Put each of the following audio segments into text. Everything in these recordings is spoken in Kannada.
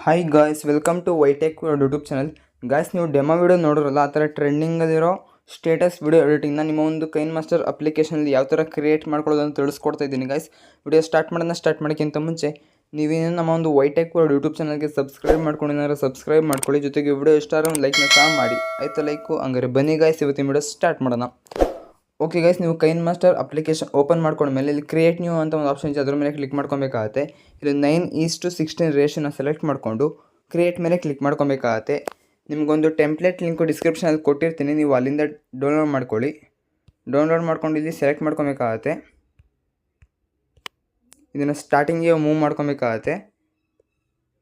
ಹಾಯ್ ಗಾಯ್ಸ್, ವೆಲ್ಕಮ್ ಟು ವೈಟೆಕ್ ಯೂಟ್ಯೂಬ್ ಚಾನಲ್. ಗಾಯ್ಸ್, ನೀವು ಡೆಮೋ ವಿಡಿಯೋ ನೋಡಿರಲ್ಲ, ಆ ಥರ ಟ್ರೆಂಡಿಂಗಲ್ಲಿರೋ ಸ್ಟೇಟಸ್ ವಿಡಿಯೋ ಎಡಿಟಿಂಗ್ನ ನಿಮ್ಮ ಒಂದು ಕೈನ್ ಮಾಸ್ಟರ್ ಅಪ್ಲಿಕೇಶನಲ್ಲಿ ಯಾವ ಥರ ಕ್ರಿಯೇಟ್ ಮಾಡ್ಕೊಳ್ಳೋದು ಅಂತ ತಿಳಿಸ್ಕೊಡ್ತಾ ಇದ್ದೀನಿ. ಗಾಯ್ಸ್, ವಿಡಿಯೋ ಸ್ಟಾರ್ಟ್ ಮಾಡೋಕ್ಕಿಂತ ಮುಂಚೆ ನೀವೇನು ನಮ್ಮ ಒಂದು ವೈಟೆಕ್ ಯೂಟ್ಯೂಬ್ ಚಾನಲ್ಗೆ ಸಬ್ಸ್ಕ್ರೈಬ್ ಮಾಡ್ಕೊಂಡಿದ್ದಾರೆ, ಸಬ್ಸ್ಕ್ರೈಬ್ ಮಾಡ್ಕೊಳ್ಳಿ. ಜೊತೆಗೆ ವಿಡಿಯೋ ಇಷ್ಟ ಆದರೆ ಒಂದು ಲೈಕ್ನ ಸಹ ಮಾಡಿ. ಆಯಿತಾ? ಲೈಕು ಹಂಗಾರೆ ಬನ್ನಿ ಗಾಯ್ಸ್, ಇವತ್ತಿನ ವಿಡಿಯೋ ಸ್ಟಾರ್ಟ್ ಮಾಡೋಣ. ಓಕೆ ಗೈಸ್, ನೀವು ಕೈನ್ ಮಾಸ್ಟರ್ ಅಪ್ಲಿಕೇಶನ್ ಓಪನ್ ಮಾಡ್ಕೊಂಡ್ಮೇಲೆ ಇಲ್ಲಿ ಕ್ರಿಯೇಟ್ ನ್ಯೂ ಅಂತ ಒಂದು ಆಪ್ಷನ್ ಇದೆ, ಅದ್ರ ಮೇಲೆ ಕ್ಲಿಕ್ ಮಾಡ್ಕೊಬೇಕಾಗತ್ತೆ. ಇಲ್ಲಿ 9:16 ರೇಷನ್ನ ಸೆಲೆಕ್ಟ್ ಮಾಡಿಕೊಂಡು ಕ್ರಿಯೇಟ್ ಮೇಲೆ ಕ್ಲಿಕ್ ಮಾಡ್ಕೊಬೇಕಾಗತ್ತೆ. ನಿಮಗೊಂದು ಟೆಂಪ್ಲೇಟ್ ಲಿಂಕು ಡಿಸ್ಕ್ರಿಪ್ಷನಲ್ಲಿ ಕೊಟ್ಟಿರ್ತೀನಿ, ನೀವು ಅಲ್ಲಿಂದ ಡೌನ್ಲೋಡ್ ಮಾಡ್ಕೊಳ್ಳಿ. ಡೌನ್ಲೋಡ್ ಮಾಡ್ಕೊಂಡು ಇಲ್ಲಿ ಸೆಲೆಕ್ಟ್ ಮಾಡ್ಕೊಬೇಕಾಗತ್ತೆ. ಇದನ್ನು ಸ್ಟಾರ್ಟಿಂಗಿಗೆ ಮೂವ್ ಮಾಡ್ಕೊಬೇಕಾಗತ್ತೆ.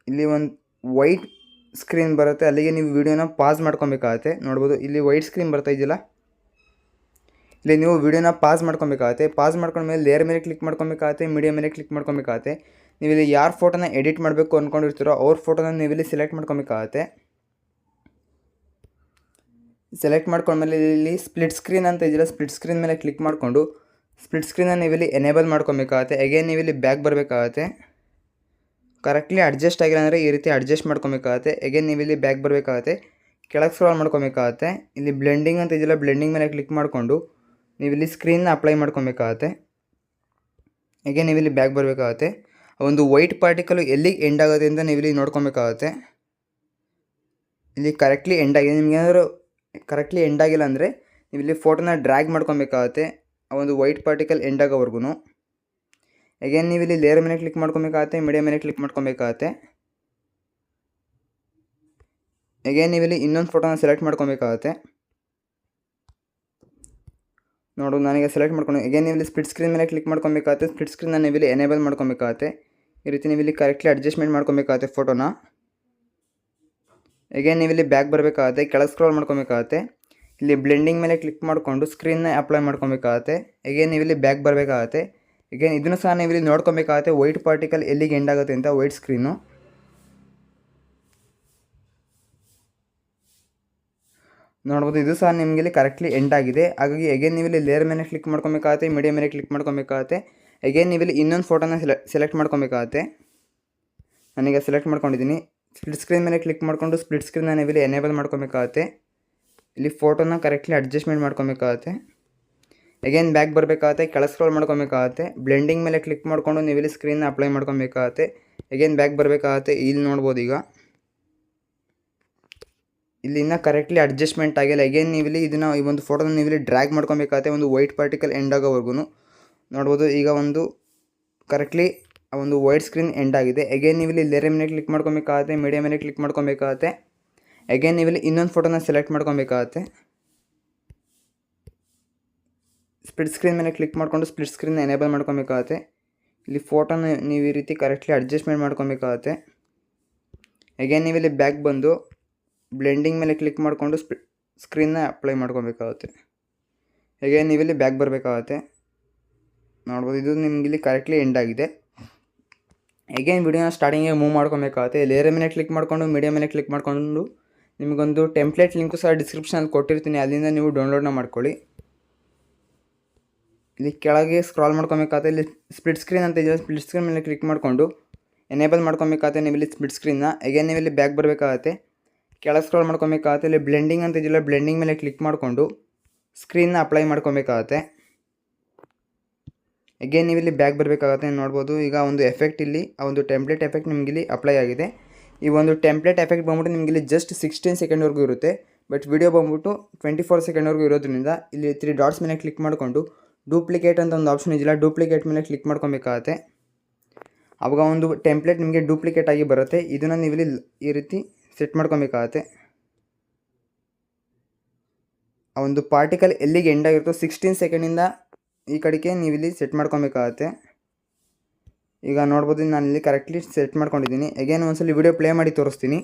ಇಲ್ಲಿ ಒಂದು ವೈಟ್ ಸ್ಕ್ರೀನ್ ಬರುತ್ತೆ, ಅಲ್ಲಿಗೆ ನೀವು ವಿಡಿಯೋನ ಪಾಸ್ ಮಾಡ್ಕೊಬೇಕಾಗತ್ತೆ. ನೋಡ್ಬೋದು, ಇಲ್ಲಿ ವೈಟ್ ಸ್ಕ್ರೀನ್ ಬರ್ತಾ ಇದೆಯಲ್ಲ, ಇಲ್ಲಿ ನೀವು ವಿಡಿಯೋನ ಪಾಸ್ ಮಾಡ್ಕೊಬೇಕಾಗತ್ತೆ. ಪಾಸ್ ಮಾಡ್ಕೊಂಡ್ಮೇಲೆ ಲೇಯರ್ ಮೇಲೆ ಕ್ಲಿಕ್ ಮಾಡ್ಕೊಬೇಕಾಗತ್ತೆ, ಮೀಡಿಯಾ ಮೇಲೆ ಕ್ಲಿಕ್ ಮಾಡ್ಕೊಬೇಕಾಗತ್ತೆ. ನೀವು ಇಲ್ಲಿ ಯಾರು ಫೋಟೋನ ಎಡಿಟ್ ಮಾಡಬೇಕು ಅಂದ್ಕೊಂಡಿರ್ತೀರೋ ಅವ್ರ ಫೋಟೋನ ನೀವು ಇಲ್ಲಿ ಸೆಲೆಕ್ಟ್ ಮಾಡ್ಕೊಬೇಕಾಗತ್ತೆ. ಸೆಲೆಕ್ಟ್ ಮಾಡ್ಕೊಂಡ್ಮೇಲೆ ಇಲ್ಲಿ ಸ್ಪ್ಲಿಟ್ ಸ್ಕ್ರೀನ್ ಅಂತ ಇದೆಯಲ್ಲ, ಸ್ಪ್ಲಿಟ್ ಸ್ಕ್ರೀನ್ ಮೇಲೆ ಕ್ಲಿಕ್ ಮಾಡಿಕೊಂಡು ಸ್ಪ್ಲಿಟ್ ಸ್ಕ್ರೀನನ್ನು ನೀವು ಇಲ್ಲಿ ಎನೇಬಲ್ ಮಾಡ್ಕೊಬೇಕಾಗತ್ತೆ. ಅಗೇನ್ ನೀವು ಇಲ್ಲಿ ಬ್ಯಾಕ್ ಬರಬೇಕಾಗತ್ತೆ. ಕರೆಕ್ಟ್ಲಿ ಅಡ್ಜಸ್ಟ್ ಆಗಿಲ್ಲ ಅಂದರೆ ಈ ರೀತಿ ಅಡ್ಜಸ್ಟ್ ಮಾಡ್ಕೊಬೇಕಾಗತ್ತೆ. ಅಗೇನ್ ನೀವು ಇಲ್ಲಿ ಬ್ಯಾಕ್ ಬರಬೇಕಾಗತ್ತೆ, ಕೆಳಗೆ ಸ್ಕ್ರಾಲ್ ಮಾಡ್ಕೊಬೇಕಾಗತ್ತೆ. ಇಲ್ಲಿ ಬ್ಲೆಂಡಿಂಗ್ ಅಂತ ಇದೆಯಲ್ಲ, ಬ್ಲೆಂಡಿಂಗ್ ಮೇಲೆ ಕ್ಲಿಕ್ ಮಾಡಿಕೊಂಡು ನೀವು ಇಲ್ಲಿ ಸ್ಕ್ರೀನ್ನ ಅಪ್ಲೈ ಮಾಡ್ಕೊಬೇಕಾಗತ್ತೆ. ಹೇಗೆ ನೀವು ಇಲ್ಲಿ ಬ್ಯಾಕ್ ಬರಬೇಕಾಗತ್ತೆ. ಒಂದು ವೈಟ್ ಪಾರ್ಟಿಕಲ್ ಎಲ್ಲಿಗೆ ಎಂಡ್ ಆಗುತ್ತೆ ಅಂತ ನೀವು ಇಲ್ಲಿ ನೋಡ್ಕೊಬೇಕಾಗತ್ತೆ. ಇಲ್ಲಿ ಕರೆಕ್ಟ್ಲಿ ಎಂಡ್ ಆಗಿದೆ. ನಿಮ್ಗೇನಾದರೂ ಕರೆಕ್ಟ್ಲಿ ಎಂಡ್ ಆಗಿಲ್ಲ ಅಂದರೆ ನೀವು ಇಲ್ಲಿ ಫೋಟೋನ ಡ್ರ್ಯಾಗ್ ಮಾಡ್ಕೊಬೇಕಾಗತ್ತೆ, ಆ ಒಂದು ವೈಟ್ ಪಾರ್ಟಿಕಲ್ ಎಂಡ್ ಆಗೋವರೆಗೂ. ಹೇಗೇನು ನೀವು ಇಲ್ಲಿ ಲೇಯರ್ ಮೇಲೆ ಕ್ಲಿಕ್ ಮಾಡ್ಕೊಬೇಕಾಗತ್ತೆ, ಮೀಡಿಯಾ ಮೇಲೆ ಕ್ಲಿಕ್ ಮಾಡ್ಕೊಬೇಕಾಗತ್ತೆ. ಹೇಗೇನು ನೀವು ಇಲ್ಲಿ ಇನ್ನೊಂದು ಫೋಟೋನ ಸೆಲೆಕ್ಟ್ ಮಾಡ್ಕೊಬೇಕಾಗತ್ತೆ. ನೋಡು, ನನಗೆ ಸೆಲೆಕ್ಟ್ ಮಾಡ್ಕೊಂಡು ಹೇಗೆ ನೀವು ಇಲ್ಲಿ ಸ್ಪ್ಲಿಟ್ ಸ್ಕ್ರೀನ್ ಮೇಲೆ ಕ್ಲಿಕ್ ಮಾಡ್ಕೊಬೇಕಾಗತ್ತೆ. ಸ್ಪ್ಲಿಟ್ ಸ್ಕ್ರೀನ್ನ ನೀವು ಇಲ್ಲಿ ಎನೇಬಲ್ ಮಾಡ್ಕೊಬೇಕಾಗತ್ತೆ. ಈ ರೀತಿ ನೀವು ಇಲ್ಲಿ ಕರೆಕ್ಟ್ಲಿ ಅಡ್ಜಸ್ಟ್ಮೆಂಟ್ ಮಾಡ್ಕೊಬೇಕಾಗತ್ತೆ ಫೋಟೋನ. ಹೇಗೆ ನೀವು ಇಲ್ಲಿ ಬ್ಯಾಕ್ ಬರಬೇಕಾಗತ್ತೆ, ಕೆಳಗೆ ಸ್ಕ್ರಾಲ್ ಮಾಡ್ಕೊಬೇಕಾಗತ್ತೆ. ಇಲ್ಲಿ ಬ್ಲೆಂಡಿಂಗ್ ಮೇಲೆ ಕ್ಲಿಕ್ ಮಾಡಿಕೊಂಡು ಸ್ಕ್ರೀನ್ನ ಅಪ್ಲೈ ಮಾಡ್ಕೊಬೇಕಾಗತ್ತೆ. ಹೇಗೆ ನೀವು ಇಲ್ಲಿ ಬ್ಯಾಕ್ ಬರಬೇಕಾಗತ್ತೆ. ಹೇಗೆ ಇದನ್ನು ಸಹ ನೀವು ಇಲ್ಲಿ ನೋಡ್ಕೊಬೇಕಾಗತ್ತೆ, ವೈಟ್ ಪಾರ್ಟಿಕಲ್ ಎಲ್ಲಿಗೆ ಎಂಡ್ ಆಗುತ್ತೆ ಅಂತ, ವೈಟ್ ಸ್ಕ್ರೀನು. ನೋಡ್ಬೋದು, ಇದು ಸಹ ನಿಮಗೆ ಇಲ್ಲಿ ಕರೆಕ್ಟ್ಲಿ ಎಂಡ್ ಆಗಿದೆ. ಹಾಗಾಗಿ ಎಗೇನ್ ನೀವು ಇಲ್ಲಿ ಲೇಯರ್ ಮೇಲೆ ಕ್ಲಿಕ್ ಮಾಡ್ಕೊಬೇಕಾಗತ್ತೆ, ಮೀಡಿಯಾ ಮೇಲೆ ಕ್ಲಿಕ್ ಮಾಡ್ಕೊಬೇಕಾಗತ್ತೆ. ಎಗೇನ್ ನೀವು ಇಲ್ಲಿ ಇನ್ನೊಂದು ಫೋಟೋನ ಸೆಲೆಕ್ಟ್ ಮಾಡ್ಕೊಬೇಕಾಗತ್ತೆ. ನಾನೀಗ ಸೆಲೆಕ್ಟ್ ಮಾಡ್ಕೊಂಡಿದ್ದೀನಿ. ಸ್ಪ್ಲಿಟ್ ಸ್ಕ್ರೀನ್ ಮೇಲೆ ಕ್ಲಿಕ್ ಮಾಡಿಕೊಂಡು ಸ್ಪ್ಲಿಟ್ ಸ್ಕ್ರೀನ್ನ ನೀವು ಇಲ್ಲಿ ಎನೇಬಲ್ ಮಾಡ್ಕೊಬೇಕಾಗತ್ತೆ. ಇಲ್ಲಿ ಫೋಟೋನ ಕರೆಕ್ಟ್ಲಿ ಅಡ್ಜಸ್ಟ್ಮೆಂಟ್ ಮಾಡ್ಕೊಬೇಕಾಗತ್ತೆ. ಎಗೇನ್ ಬ್ಯಾಕ್ ಬರಬೇಕಾಗತ್ತೆ, ಕೆಳಗೆ ಸ್ಕ್ರೋಲ್ ಮಾಡ್ಕೊಬೇಕಾಗತ್ತೆ. ಬ್ಲೆಂಡಿಂಗ್ ಮೇಲೆ ಕ್ಲಿಕ್ ಮಾಡಿಕೊಂಡು ನೀವು ಇಲ್ಲಿ ಸ್ಕ್ರೀನ್ನ ಅಪ್ಲೈ ಮಾಡ್ಕೊಬೇಕಾಗತ್ತೆ. ಎಗೇನ್ ಬ್ಯಾಕ್ ಬರಬೇಕಾಗತ್ತೆ. ಇಲ್ಲಿ ನೋಡ್ಬೋದು, ಈಗ ಇಲ್ಲಿ ಇನ್ನೂ ಕರೆಕ್ಟ್ಲಿ ಅಡ್ಜಸ್ಟ್ಮೆಂಟ್ ಆಗಿಲ್ಲ. ಅಗೇನ್ ನೀವು ಇಲ್ಲಿ ಇದನ್ನು ಈ ಒಂದು ಫೋಟೋನ ನೀವು ಇಲ್ಲಿ ಡ್ರ್ಯಾಗ್ ಮಾಡ್ಕೊಬೇಕಾಗತ್ತೆ, ಒಂದು ವೈಟ್ ಪಾರ್ಟಿಕಲ್ ಎಂಡ್ ಆಗೋವರೆಗೂ. ನೋಡ್ಬೋದು, ಈಗ ಒಂದು ಕರೆಕ್ಟ್ಲಿ ಆ ಒಂದು ವೈಟ್ ಸ್ಕ್ರೀನ್ ಎಂಡ್ ಆಗಿದೆ. ಅಗೇನ್ ನೀವು ಇಲ್ಲಿ ಲೇಯರ್ ಮೇಲೆ ಕ್ಲಿಕ್ ಮಾಡ್ಕೊಬೇಕಾಗತ್ತೆ, ಮೀಡಿಯಾ ಮೇಲೆ ಕ್ಲಿಕ್ ಮಾಡ್ಕೊಬೇಕಾಗತ್ತೆ. ಅಗೇನ್ ನೀವು ಇಲ್ಲಿ ಇನ್ನೊಂದು ಫೋಟೋನ ಸೆಲೆಕ್ಟ್ ಮಾಡ್ಕೊಬೇಕಾಗತ್ತೆ. ಸ್ಪ್ಲಿಟ್ ಸ್ಕ್ರೀನ್ ಮೇಲೆ ಕ್ಲಿಕ್ ಮಾಡಿಕೊಂಡು ಸ್ಪ್ಲಿಟ್ ಸ್ಕ್ರೀನ್ನ ಎನೇಬಲ್ ಮಾಡ್ಕೊಬೇಕಾಗತ್ತೆ. ಇಲ್ಲಿ ಫೋಟೋನ ನೀವು ಈ ರೀತಿ ಕರೆಕ್ಟ್ಲಿ ಅಡ್ಜಸ್ಟ್ಮೆಂಟ್ ಮಾಡ್ಕೊಬೇಕಾಗತ್ತೆ. ಅಗೇನ್ ನೀವು ಇಲ್ಲಿ ಬ್ಯಾಕ್ ಬಂದು ಬ್ಲೆಂಡಿಂಗ್ ಮೇಲೆ ಕ್ಲಿಕ್ ಮಾಡಿಕೊಂಡು ಸ್ಕ್ರೀನ್ನ ಅಪ್ಲೈ ಮಾಡ್ಕೊಬೇಕಾಗುತ್ತೆ. ಹೇಗೆ ನೀವು ಇಲ್ಲಿ ಬ್ಯಾಕ್ ಬರಬೇಕಾಗತ್ತೆ. ನೋಡ್ಬೋದು, ಇದು ನಿಮ್ಗೆ ಇಲ್ಲಿ ಕರೆಕ್ಟ್ಲಿ ಎಂಡ್ ಆಗಿದೆ. ಹೇಗೇನು ವಿಡಿಯೋನ ಸ್ಟಾರ್ಟಿಂಗಿಗೆ ಮೂವ್ ಮಾಡ್ಕೊಬೇಕಾಗುತ್ತೆ. ಲೇಯರ್ ಮೇಲೆ ಕ್ಲಿಕ್ ಮಾಡಿಕೊಂಡು ಮೀಡಿಯಾ ಮೇಲೆ ಕ್ಲಿಕ್ ಮಾಡಿಕೊಂಡು ನಿಮಗೊಂದು ಟೆಂಪ್ಲೇಟ್ ಲಿಂಕು ಸಹ ಡಿಸ್ಕ್ರಿಪ್ಷನಲ್ಲಿ ಕೊಟ್ಟಿರ್ತೀನಿ, ಅಲ್ಲಿಂದ ನೀವು ಡೌನ್ಲೋಡ್ನ ಮಾಡ್ಕೊಳ್ಳಿ. ಇಲ್ಲಿ ಕೆಳಗೆ ಸ್ಕ್ರಾಲ್ ಮಾಡ್ಕೊಬೇಕಾಗುತ್ತೆ. ಇಲ್ಲಿ ಸ್ಪ್ಲಿಟ್ ಸ್ಕ್ರೀನ್ ಅಂತ ಇದೆಯಲ್ಲ, ಸ್ಪ್ಲಿಟ್ ಸ್ಕ್ರೀನ್ ಮೇಲೆ ಕ್ಲಿಕ್ ಮಾಡಿಕೊಂಡು ಎನೇಬಲ್ ಮಾಡ್ಕೊಬೇಕಾಗುತ್ತೆ ನೀವು ಇಲ್ಲಿ ಸ್ಪ್ಲಿಟ್ ಸ್ಕ್ರೀನ್ನ. ಹೇಗೆ ನೀವು ಇಲ್ಲಿ ಬ್ಯಾಕ್ ಬರಬೇಕಾಗತ್ತೆ, ಕೆಳಗೆ ಸ್ಕ್ರಾಲ್ ಮಾಡ್ಕೊಬೇಕಾಗತ್ತೆ. ಇಲ್ಲಿ ಬ್ಲೆಂಡಿಂಗ್ ಅಂತ ಇದೆಯಲ್ಲ, ಬ್ಲೆಂಡಿಂಗ್ ಮೇಲೆ ಕ್ಲಿಕ್ ಮಾಡಿಕೊಂಡು ಸ್ಕ್ರೀನ್ನ ಅಪ್ಲೈ ಮಾಡ್ಕೊಬೇಕಾಗತ್ತೆ. ಅಗೇನ್ ನೀವು ಇಲ್ಲಿ ಬ್ಯಾಕ್ ಬರಬೇಕಾಗತ್ತೆ. ನೋಡ್ಬೋದು, ಈಗ ಒಂದು ಎಫೆಕ್ಟ್ ಇಲ್ಲಿ ಆ ಒಂದು ಟೆಂಪ್ಲೇಟ್ ಎಫೆಕ್ಟ್ ನಿಮ್ಗೆ ಇಲ್ಲಿ ಅಪ್ಲೈ ಆಗಿದೆ. ಈ ಒಂದು ಟೆಂಪ್ಲೇಟ್ ಎಫೆಕ್ಟ್ ಬಂದ್ಬಿಟ್ಟು ನಿಮ್ಗೆ ಇಲ್ಲಿ ಜಸ್ಟ್ 16 ಸೆಕೆಂಡ್ವರೆಗೂ ಇರುತ್ತೆ. ಬಟ್ ವಿಡಿಯೋ ಬಂದ್ಬಿಟ್ಟು 24 ಸೆಕೆಂಡ್ವರೆಗೂ ಇರೋದ್ರಿಂದ ಇಲ್ಲಿ 3 ಡಾಟ್ಸ್ ಮೇಲೆ ಕ್ಲಿಕ್ ಮಾಡಿಕೊಂಡು ಡೂಪ್ಲಿಕೇಟ್ ಅಂತ ಒಂದು ಆಪ್ಷನ್ ಇದೆಯಲ್ಲ, ಡೂಪ್ಲಿಕೇಟ್ ಮೇಲೆ ಕ್ಲಿಕ್ ಮಾಡ್ಕೊಬೇಕಾಗತ್ತೆ. ಆವಾಗ ಒಂದು ಟೆಂಪ್ಲೇಟ್ ನಿಮಗೆ ಡೂಪ್ಲಿಕೇಟ್ ಆಗಿ ಬರುತ್ತೆ. ಇದನ್ನು ನೀವು ಇಲ್ಲಿ ಈ ರೀತಿ ಸೆಟ್ ಮಾಡ್ಕೊಬೇಕಾಗತ್ತೆ. ಆ ಒಂದು ಪಾರ್ಟಿಕಲ್ ಎಲ್ಲಿಗೆ ಎಂಡ್ ಆಗಿರುತ್ತೋ 16 ಸೆಕೆಂಡಿಂದ ಈ ಕಡೆಗೆ ನೀವು ಇಲ್ಲಿ ಸೆಟ್ ಮಾಡ್ಕೊಬೇಕಾಗತ್ತೆ. ಈಗ ನೋಡ್ಬೋದು, ನಾನು ಇಲ್ಲಿ ಕರೆಕ್ಟ್ಲಿ ಸೆಟ್ ಮಾಡ್ಕೊಂಡಿದ್ದೀನಿ. ಅಗೇನ್ ಒಂದ್ಸಲ ವಿಡಿಯೋ ಪ್ಲೇ ಮಾಡಿ ತೋರಿಸ್ತೀನಿ.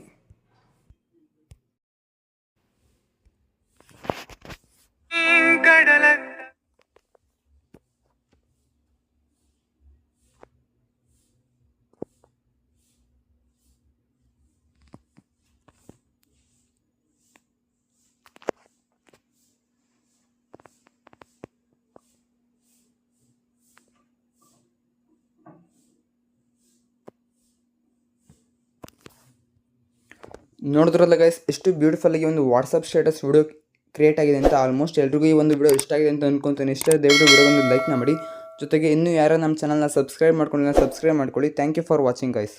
ನೋಡಿದ್ರಲ್ಲ ಗೈಸ್ ಎಷ್ಟು ಬ್ಯೂಟಿಫುಲ್ಲಾಗಿ ಒಂದು ವಾಟ್ಸಪ್ ಸ್ಟೇಟಸ್ ವಿಡಿಯೋ ಕ್ರಿಯೇಟ್ ಆಗಿದೆ ಅಂತ. ಆಲ್ಮೋಸ್ಟ್ ಎಲ್ರಿಗೂ ಈ ಒಂದು ವಿಡಿಯೋ ಇಷ್ಟ ಆಗಿದೆ ಅಂತ ಅಂದ್ಕೊತೀನಿ. ಇಷ್ಟ ದಯವಿಟ್ಟು ವಿಡಿಯೋ ಒಂದು ಲೈಕ್ನ ಮಾಡಿ. ಜೊತೆಗೆ ಇನ್ನೂ ಯಾರು ನಮ್ಮ ಚಾನಲ್ನ ಸಬ್ಸ್ಕ್ರೈಬ್ ಮಾಡ್ಕೊಂಡಿಲ್ಲ ಸಬ್ಸ್ಕ್ರೈಬ್ ಮಾಡ್ಕೊಳ್ಳಿ. Thank you for watching guys.